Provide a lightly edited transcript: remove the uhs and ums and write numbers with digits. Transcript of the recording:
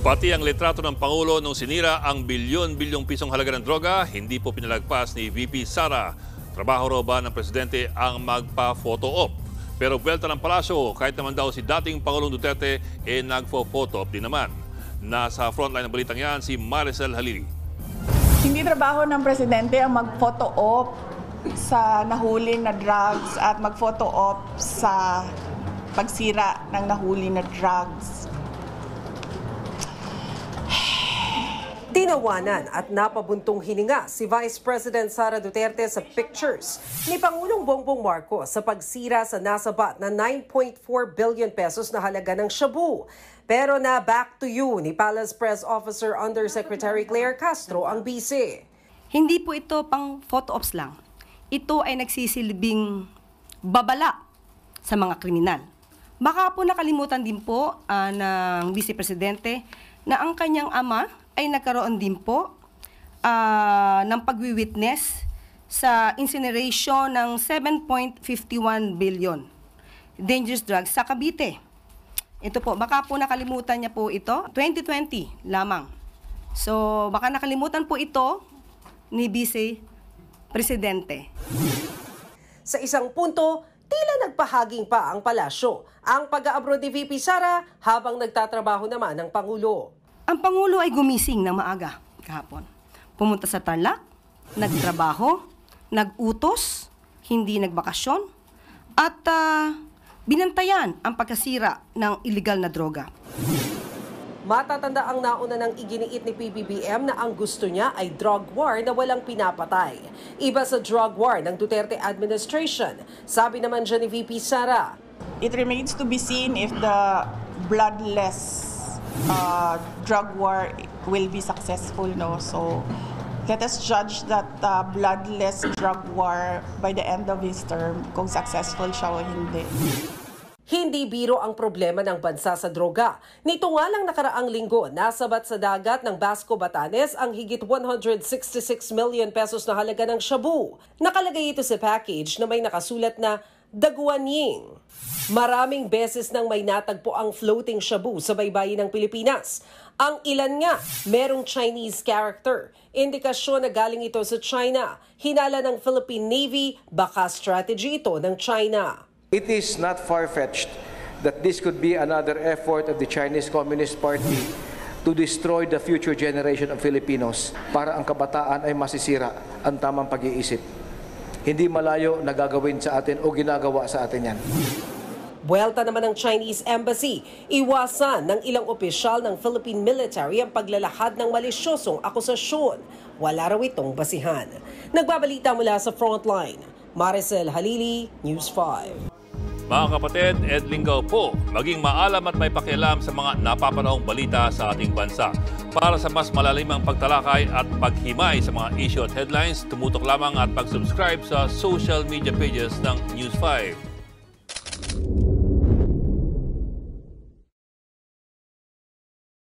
Pati ang litrato ng Pangulo nung sinira ang bilyon-bilyong pisong halaga ng droga, hindi po pinalagpas ni VP Sara. Trabaho raw ba ng Presidente ang magpa-photo-op? Pero buwelta ng palasyo, kahit naman daw si dating Pangulong Duterte, nagpo-photo-op din naman. Nasa frontline ng balitang yan si Maricel Halili. Hindi trabaho ng Presidente ang mag-photo-op sa nahuli na drugs at mag-photo-op sa pagsira ng nahuli na drugs. Tinawanan at napabuntong hininga si Vice President Sara Duterte sa pictures ni Pangulong Bongbong Marcos sa pagsira sa nasabat na 9.4 billion pesos na halaga ng shabu. Pero na back to you ni Palace Press Officer Undersecretary Claire Castro ang BC. Hindi po ito pang photo ops lang. Ito ay nagsisilbing babala sa mga kriminal. Baka po nakalimutan din po ng Vice Presidente na ang kanyang ama ay nagkaroon din po ng pagwi-witness sa incineration ng 7.51 billion dangerous drugs sa Cavite. Ito po, baka po nakalimutan niya po ito, 2020 lamang. So, baka nakalimutan po ito ni Vice Presidente. Sa isang punto, tila nagpahaging pa ang palasyo ang pag-aabroad ni VP Sara habang nagtatrabaho naman ng Pangulo. Ang Pangulo ay gumising ng maaga kahapon. Pumunta sa Tarlac, nagtrabaho, nag-utos, hindi nagbakasyon, at binantayan ang pagkasira ng illegal na droga. Matatanda ang nauna ng iginiit ni PBBM na ang gusto niya ay drug war na walang pinapatay. Iba sa drug war ng Duterte administration. Sabi naman dyan ni VP Sara, It remains to be seen if the bloodless drug war will be successful, no? So let us judge that bloodless drug war by the end of his term kung successful siya o hindi. Hindi biro ang problema ng bansa sa droga. Nito nga lang nakaraang linggo, nasabat sa dagat ng Basco, Batanes ang higit 166 million pesos na halaga ng shabu. Nakalagay ito sa package na may nakasulat na Daguanying. Maraming beses nang may natagpo ang floating shabu sa baybayin ng Pilipinas. Ang ilan nga, merong Chinese character. Indikasyon na galing ito sa China. Hinala ng Philippine Navy, baka strategy ito ng China. It is not far-fetched that this could be another effort of the Chinese Communist Party to destroy the future generation of Filipinos para ang kabataan ay masisira ang tamang pag-iisip. Hindi malayo na gagawin sa atin o ginagawa sa atin yan. Buwelta naman ng Chinese Embassy, iwasan ng ilang opisyal ng Philippine military ang paglalahad ng malisyosong akusasyon. Wala raw itong basihan. Nagbabalita mula sa Frontline, Maricel Halili, News 5. Mga kapatid, Ed Lingaw po, maging maalam at may pakialam sa mga napapanahong balita sa ating bansa. Para sa mas malalimang pagtalakay at paghimay sa mga issue at headlines, tumutok lamang at pag-subscribe sa social media pages ng News 5.